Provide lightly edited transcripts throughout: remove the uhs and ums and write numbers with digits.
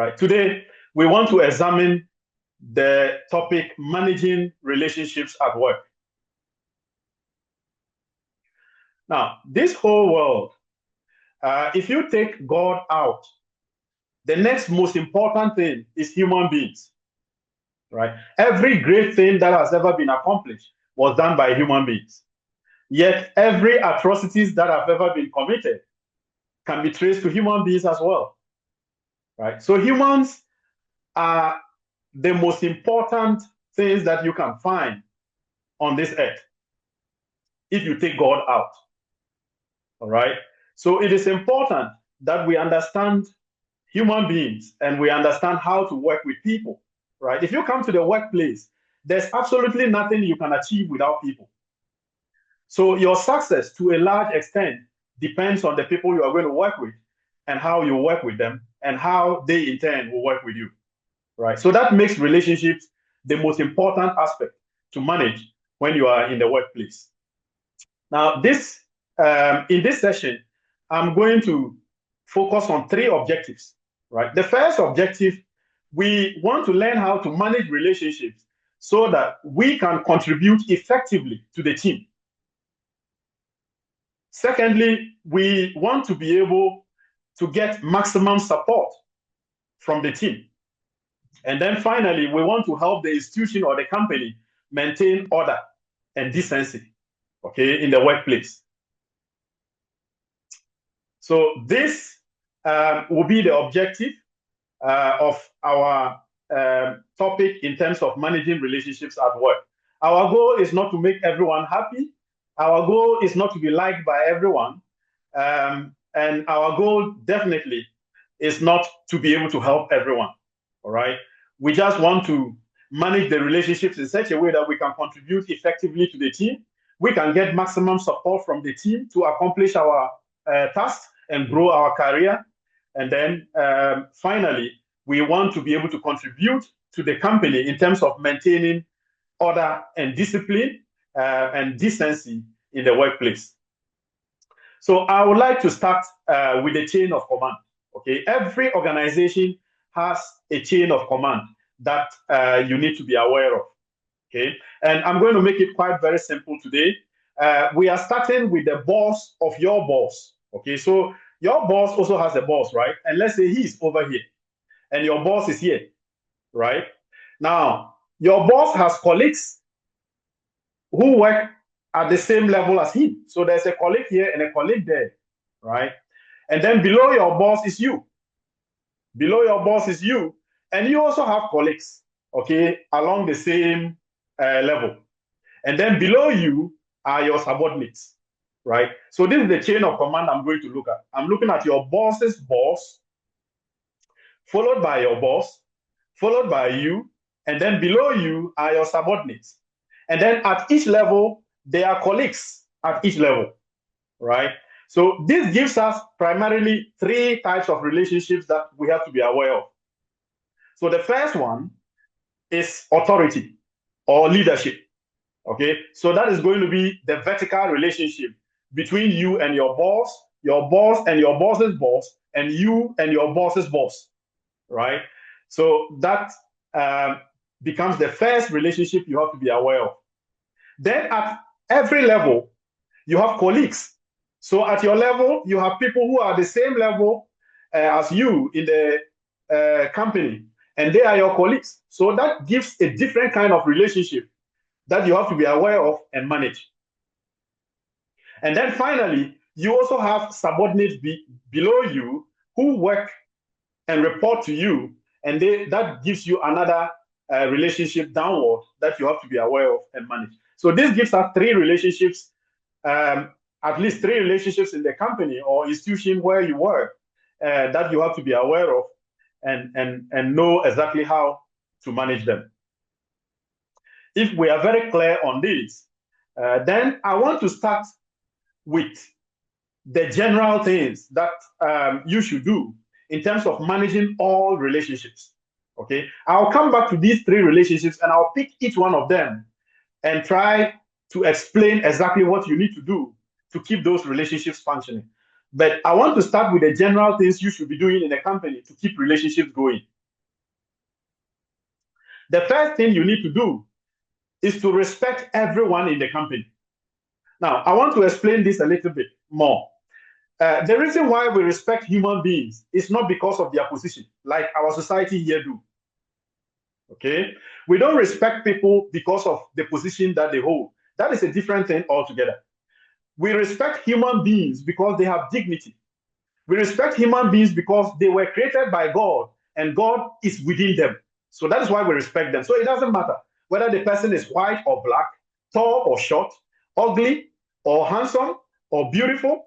right? Today, we want to examine the topic managing relationships at work. Now, this whole world, if you take God out, the next most important thing is human beings, right? Every great thing that has ever been accomplished was done by human beings. Yet every atrocities that have ever been committed can be traced to human beings as well, right? So humans are the most important things that you can find on this earth if you take God out, all right? So it is important that we understand human beings and we understand how to work with people, right? If you come to the workplace, there's absolutely nothing you can achieve without people. So your success, to a large extent, depends on the people you are going to work with and how you work with them and how they in turn will work with you, right? So that makes relationships the most important aspect to manage when you are in the workplace. Now, in this session, I'm going to focus on 3 objectives, right? The first objective, we want to learn how to manage relationships so that we can contribute effectively to the team. Secondly, we want to be able to get maximum support from the team. And then finally, we want to help the institution or the company maintain order and decency, okay, in the workplace. So this will be the objective of our topic in terms of managing relationships at work. Our goal is not to make everyone happy. Our goal is not to be liked by everyone. And our goal definitely is not to be able to help everyone, all right? We just want to manage the relationships in such a way that we can contribute effectively to the team. We can get maximum support from the team to accomplish our tasks and grow our career. And then finally, we want to be able to contribute to the company in terms of maintaining order and discipline and decency in the workplace. So I would like to start with the chain of command. Okay, every organization has a chain of command that you need to be aware of. Okay, and I'm going to make it quite very simple today. We are starting with the boss of your boss. Okay, so your boss also has a boss, right? And let's say he's over here, and your boss is here, right? Now, your boss has colleagues who work at the same level as him. So there's a colleague here and a colleague there, right? And then below your boss is you. Below your boss is you, and you also have colleagues, okay, along the same level. And then below you are your subordinates, right? So this is the chain of command I'm going to look at. I'm looking at your boss's boss, followed by your boss, followed by you, and then below you are your subordinates. And then at each level, there are colleagues at each level, right? So this gives us primarily 3 types of relationships that we have to be aware of. So the first one is authority or leadership, okay? So that is going to be the vertical relationship between you and your boss and your boss's boss, and you and your boss's boss, right? So that becomes the first relationship you have to be aware of. Then at every level, you have colleagues. So at your level, you have people who are the same level as you in the company, and they are your colleagues. So that gives a different kind of relationship that you have to be aware of and manage. And then finally, you also have subordinates below you who work and report to you, and that gives you another relationship downward that you have to be aware of and manage. So this gives us 3 relationships, at least 3 relationships in the company or institution where you work that you have to be aware of and know exactly how to manage them. If we are very clear on this, then I want to start with the general things that you should do in terms of managing all relationships. Okay, I'll come back to these 3 relationships and I'll pick each one of them and try to explain exactly what you need to do to keep those relationships functioning. But I want to start with the general things you should be doing in a company to keep relationships going. The first thing you need to do is to respect everyone in the company. Now, I want to explain this a little bit more. The reason why we respect human beings is not because of their position, like our society here do. Okay? We don't respect people because of the position that they hold. That is a different thing altogether. We respect human beings because they have dignity. We respect human beings because they were created by God and God is within them. So that is why we respect them. So it doesn't matter whether the person is white or black, tall or short, ugly or handsome or beautiful,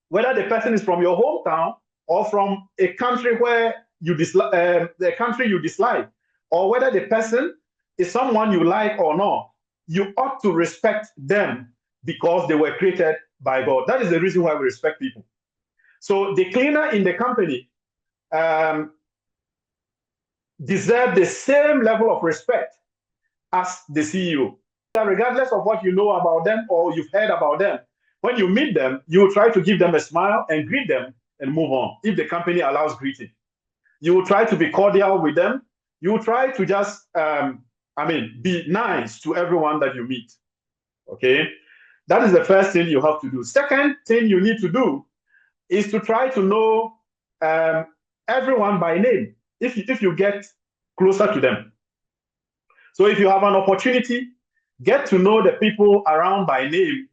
whether the person is from your hometown or from a country where you dislike, the country you dislike, or whether the person is someone you like or not, you ought to respect them because they were created by God. That is the reason why we respect people. So the cleaner in the company deserve the same level of respect as the CEO. Regardless of what you know about them or you've heard about them, when you meet them, you will try to give them a smile and greet them and move on, if the company allows greeting. You will try to be cordial with them. You will try to just, be nice to everyone that you meet, okay? That is the first thing you have to do. Second thing you need to do is to try to know everyone by name if you get closer to them. So if you have an opportunity, get to know the people around by name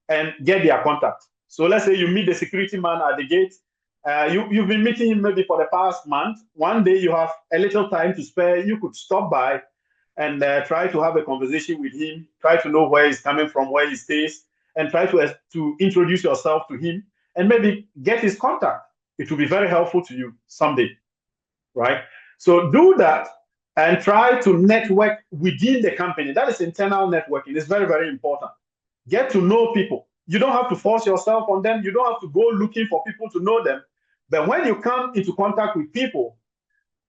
and get their contact. So let's say you meet the security man at the gate. You've been meeting him maybe for the past month. One day you have a little time to spare. You could stop by and try to have a conversation with him, try to know where he's coming from, where he stays, and try to introduce yourself to him and maybe get his contact. It will be very helpful to you someday, right? So do that and try to network within the company. That is internal networking. It's very, very important. Get to know people. You don't have to force yourself on them. You don't have to go looking for people to know them. But when you come into contact with people,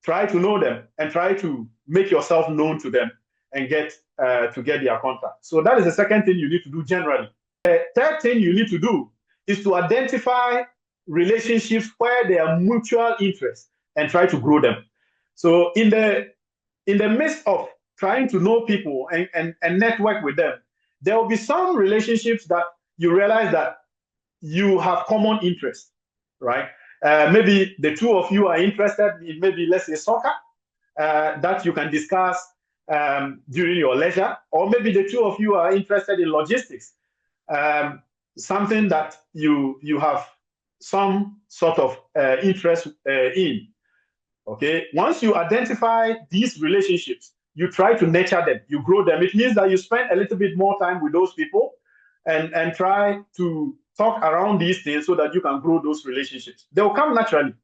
try to know them and try to make yourself known to them and get their contact. So that is the second thing you need to do generally. The third thing you need to do is to identify relationships where there are mutual interests and try to grow them. So in the midst of trying to know people and network with them, there will be some relationships that you realize that you have common interests, right? Maybe the two of you are interested in maybe, let's say, soccer, that you can discuss during your leisure, or maybe the two of you are interested in logistics, something that you have some sort of interest in. Okay, once you identify these relationships, you try to nurture them, you grow them. It means that you spend a little bit more time with those people and try to talk around these things so that you can grow those relationships. They will come naturally.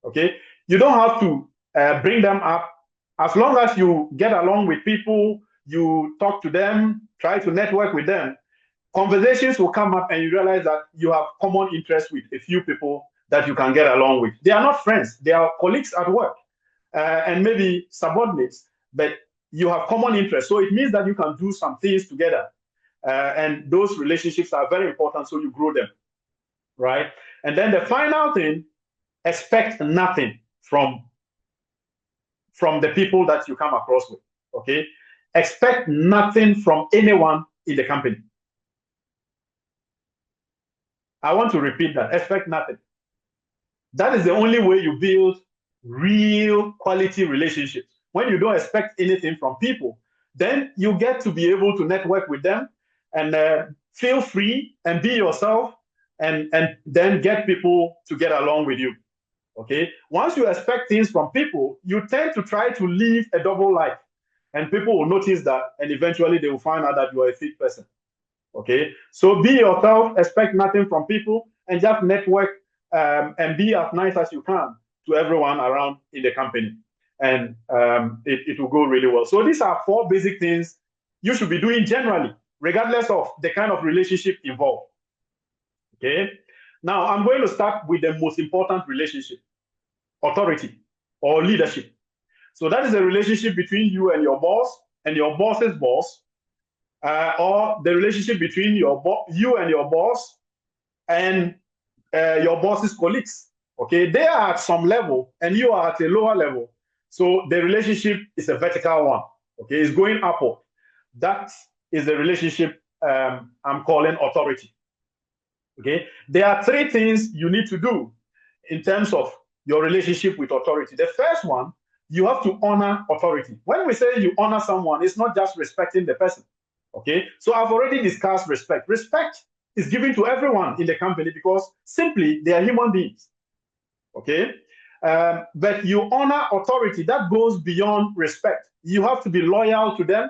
Okay, you don't have to bring them up. As long as you get along with people, you talk to them, try to network with them, conversations will come up and you realize that you have common interests with a few people that you can get along with. They are not friends, they are colleagues at work and maybe subordinates, but you have common interests. So it means that you can do some things together. And those relationships are very important, so you grow them, right? And then the final thing, expect nothing from the people that you come across with, okay? Expect nothing from anyone in the company. I want to repeat that, expect nothing. That is the only way you build real quality relationships. When you don't expect anything from people, then you get to be able to network with them and feel free and be yourself and then get people to get along with you, okay? Once you expect things from people, you tend to try to live a double life and people will notice that and eventually they will find out that you are a fake person, okay? So be yourself, expect nothing from people and just network and be as nice as you can to everyone around in the company. And it will go really well. So these are 4 basic things you should be doing generally, regardless of the kind of relationship involved. Okay. Now I'm going to start with the most important relationship, authority or leadership. So that is a relationship between you and your boss and your boss's boss, or the relationship between you and your boss and your boss's colleagues. Okay, they are at some level and you are at a lower level. So the relationship is a vertical one. Okay, it's going upward. That is the relationship I'm calling authority. Okay, there are three things you need to do in terms of your relationship with authority. The first one, you have to honor authority. When we say you honor someone, it's not just respecting the person. Okay, so I've already discussed respect. Respect is given to everyone in the company because simply they are human beings. Okay, but you honor authority that goes beyond respect. You have to be loyal to them.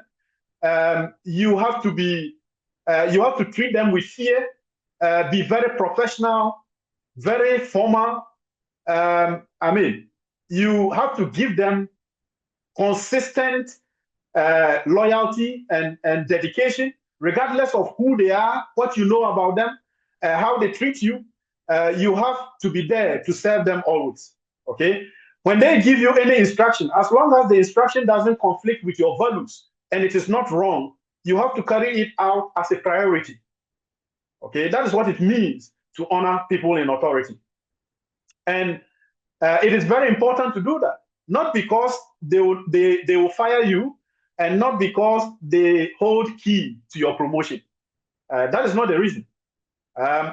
You have to treat them with fear. Be very professional, very formal. You have to give them consistent loyalty and dedication, regardless of who they are, what you know about them, how they treat you. You have to be there to serve them always. Okay? When they give you any instruction, as long as the instruction doesn't conflict with your values and it is not wrong, you have to carry it out as a priority. Okay, that is what it means to honor people in authority. And it is very important to do that, not because they will fire you and not because they hold key to your promotion. That is not the reason.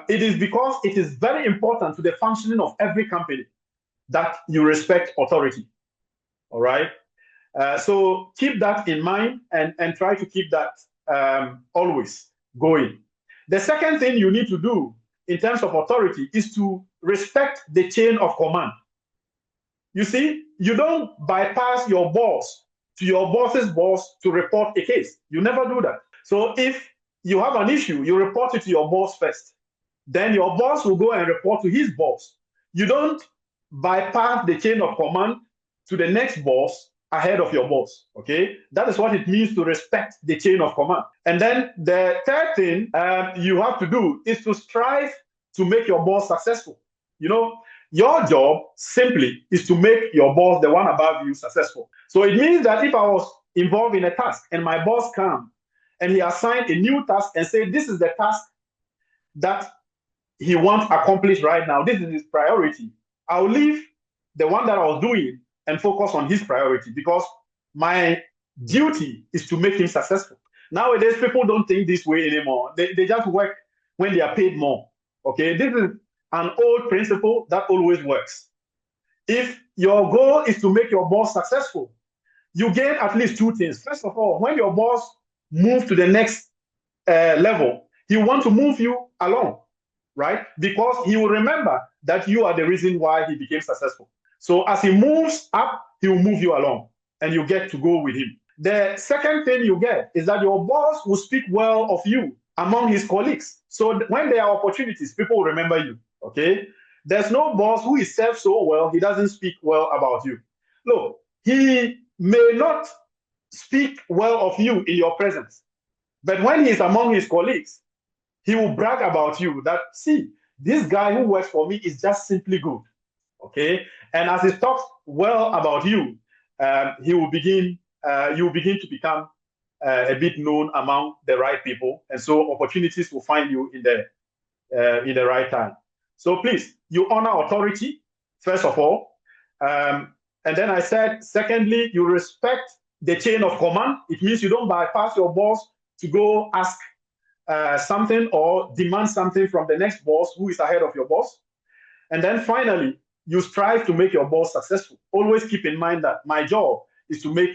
It is because it is very important to the functioning of every company that you respect authority. All right. So keep that in mind and try to keep that always going. The second thing you need to do in terms of authority is to respect the chain of command. You see, you don't bypass your boss to your boss's boss to report a case. You never do that. So if you have an issue, you report it to your boss first. Then your boss will go and report to his boss. You don't bypass the chain of command to the next boss ahead of your boss. Okay, that is what it means to respect the chain of command. And then the third thing you have to do is to strive to make your boss successful. You know, your job simply is to make your boss, the one above you, successful. So it means that if I was involved in a task and my boss comes and he assigned a new task and said, this is the task that he wants accomplished right now, this is his priority, I'll leave the one that I was doing and focus on his priority because my duty is to make him successful. Nowadays, people don't think this way anymore. They just work when they are paid more. Okay, this is an old principle that always works. If your goal is to make your boss successful, you gain at least two things. First of all, when your boss moves to the next level, he wants to move you along, right? Because he will remember that you are the reason why he became successful. So as he moves up, he will move you along and you get to go with him. The second thing you get is that your boss will speak well of you among his colleagues. So when there are opportunities, people will remember you, okay? There's no boss who is served so well, he doesn't speak well about you. Look, he may not speak well of you in your presence, but when he's among his colleagues, he will brag about you that, see, this guy who works for me is just simply good. Okay, and as he talks well about you, you will begin to become a bit known among the right people, and so opportunities will find you in the right time. So please, you honor authority first of all, and then I said, secondly, you respect the chain of command. It means you don't bypass your boss to go ask something or demand something from the next boss who is ahead of your boss, and then finally, you strive to make your boss successful. Always keep in mind that my job is to make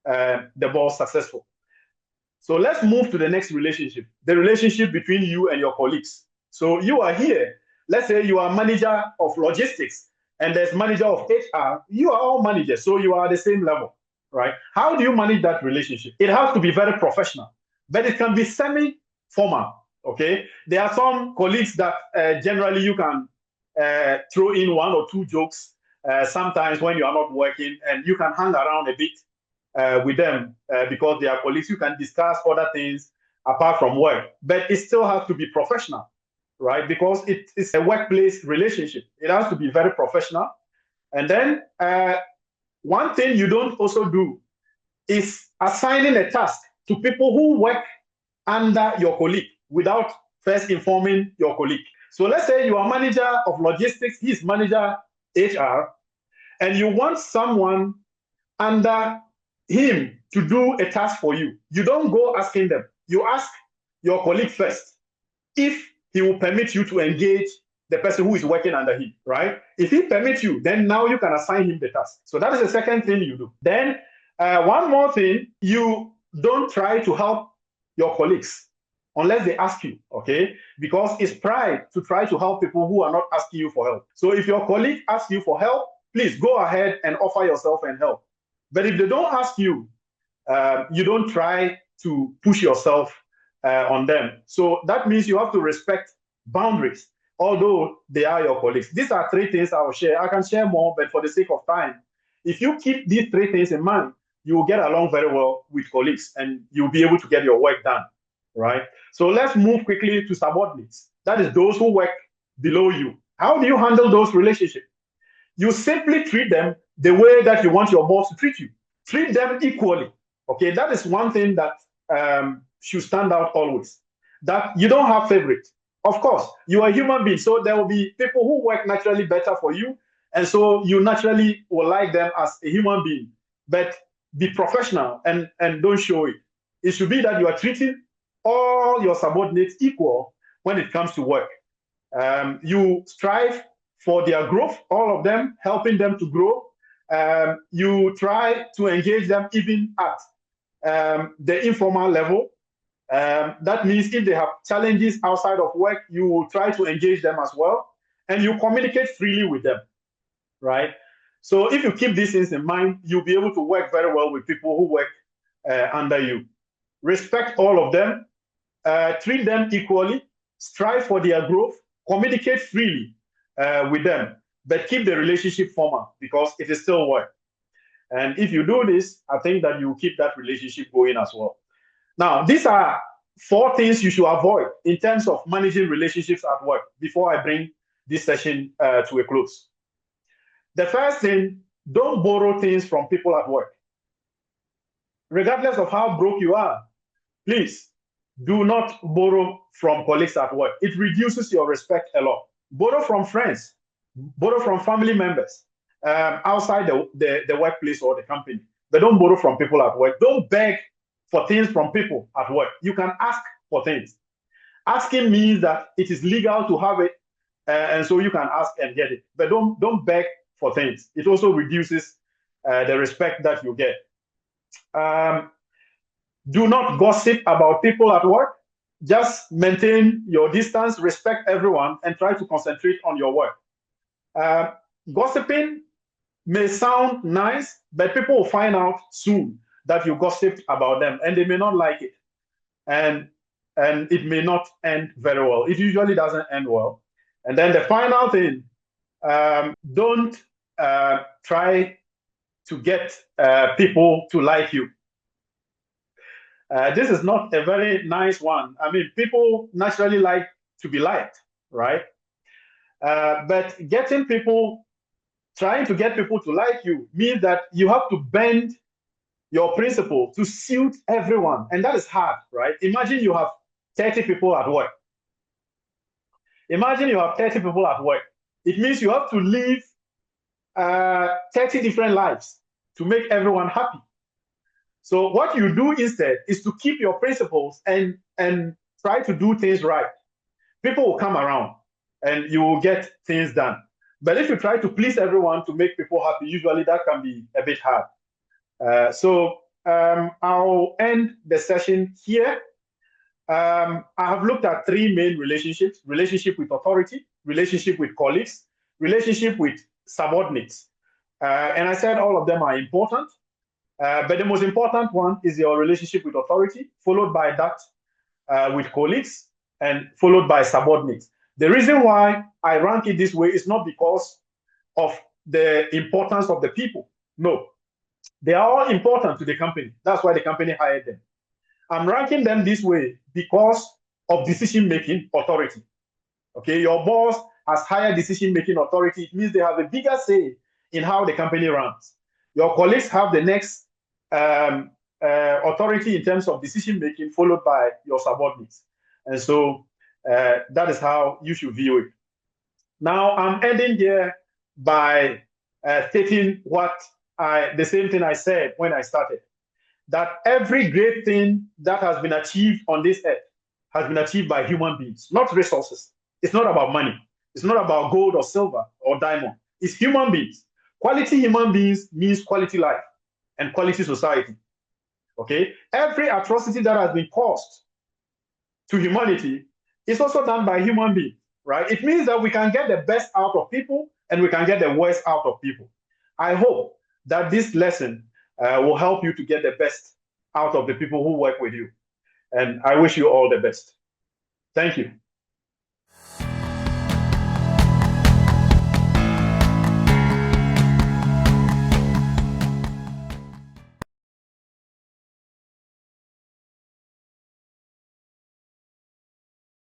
the boss successful. So let's move to the next relationship, the relationship between you and your colleagues. So you are here. Let's say you are manager of logistics and there's manager of HR. You are all managers, so you are at the same level, right? How do you manage that relationship? It has to be very professional, but it can be semi-formal, okay? There are some colleagues that generally you can throw in one or two jokes sometimes when you are not working, and you can hang around a bit with them because they are colleagues. You can discuss other things apart from work, but it still has to be professional, right? Because it is a workplace relationship. It has to be very professional. And then one thing you don't also do is assigning a task to people who work under your colleague without first informing your colleague. So let's say you are manager of logistics, he's manager HR, and you want someone under him to do a task for you, you don't go asking them. You ask your colleague first if he will permit you to engage the person who is working under him, right? If he permits you, then now you can assign him the task. So that is the second thing you do. Then one more thing, you don't try to help your colleagues unless they ask you, okay? Because it's pride to try to help people who are not asking you for help. So if your colleague asks you for help, please go ahead and offer yourself and help. But if they don't ask you, you don't try to push yourself on them. So that means you have to respect boundaries, although they are your colleagues. These are three things I will share. I can share more, but for the sake of time, if you keep these three things in mind, you will get along very well with colleagues and you'll be able to get your work done, right? So let's move quickly to subordinates. That is those who work below you. How do you handle those relationships? You simply treat them the way that you want your boss to treat you. Treat them equally. Okay, that is one thing that should stand out always. That you don't have favorites. Of course, you are a human being, so there will be people who work naturally better for you, and so you naturally will like them as a human being. But be professional and don't show it. It should be that you are treating all your subordinates equal when it comes to work. You strive for their growth, all of them, helping them to grow. You try to engage them even at the informal level. That means if they have challenges outside of work, you will try to engage them as well. And you communicate freely with them, right? So if you keep these things in mind, you'll be able to work very well with people who work under you. Respect all of them, treat them equally, strive for their growth, communicate freely with them, but keep the relationship formal because it is still work. And if you do this, I think that you keep that relationship going as well. Now, these are 4 things you should avoid in terms of managing relationships at work before I bring this session to a close. The first thing, don't borrow things from people at work. Regardless of how broke you are, please do not borrow from colleagues at work. It reduces your respect a lot. Borrow from friends, borrow from family members outside the workplace or the company. But don't borrow from people at work. Don't beg for things from people at work. You can ask for things. Asking means that it is legal to have it, and so you can ask and get it. But don't beg for things. It also reduces the respect that you get. Do not gossip about people at work. Just maintain your distance, respect everyone, and try to concentrate on your work. Gossiping may sound nice, but people will find out soon that you gossiped about them, and they may not like it. And it may not end very well. It usually doesn't end well. And then the final thing, don't try to get people to like you. This is not a very nice one. I mean, people naturally like to be liked, right? But trying to get people to like you means that you have to bend your principle to suit everyone. And that is hard, right? Imagine you have 30 people at work. Imagine you have 30 people at work. It means you have to live 30 different lives to make everyone happy. So what you do instead is to keep your principles and try to do things right. People will come around and you will get things done. But if you try to please everyone to make people happy, usually that can be a bit hard. So I'll end the session here. I have looked at 3 main relationships: relationship with authority, relationship with colleagues, relationship with subordinates. And I said all of them are important. But the most important one is your relationship with authority, followed by that with colleagues, and followed by subordinates. The reason why I rank it this way is not because of the importance of the people. No, they are all important to the company. That's why the company hired them. I'm ranking them this way because of decision-making authority. Okay, your boss has higher decision-making authority. It means they have a bigger say in how the company runs. Your colleagues have the next authority in terms of decision-making, followed by your subordinates. And so that is how you should view it. Now, I'm ending here by stating what the same thing I said when I started, that every great thing that has been achieved on this earth has been achieved by human beings, not resources. It's not about money. It's not about gold or silver or diamond. It's human beings. Quality human beings means quality life and quality society. Okay? Every atrocity that has been caused to humanity is also done by human beings, right? It means that we can get the best out of people and we can get the worst out of people. I hope that this lesson will help you to get the best out of the people who work with you. And I wish you all the best. Thank you.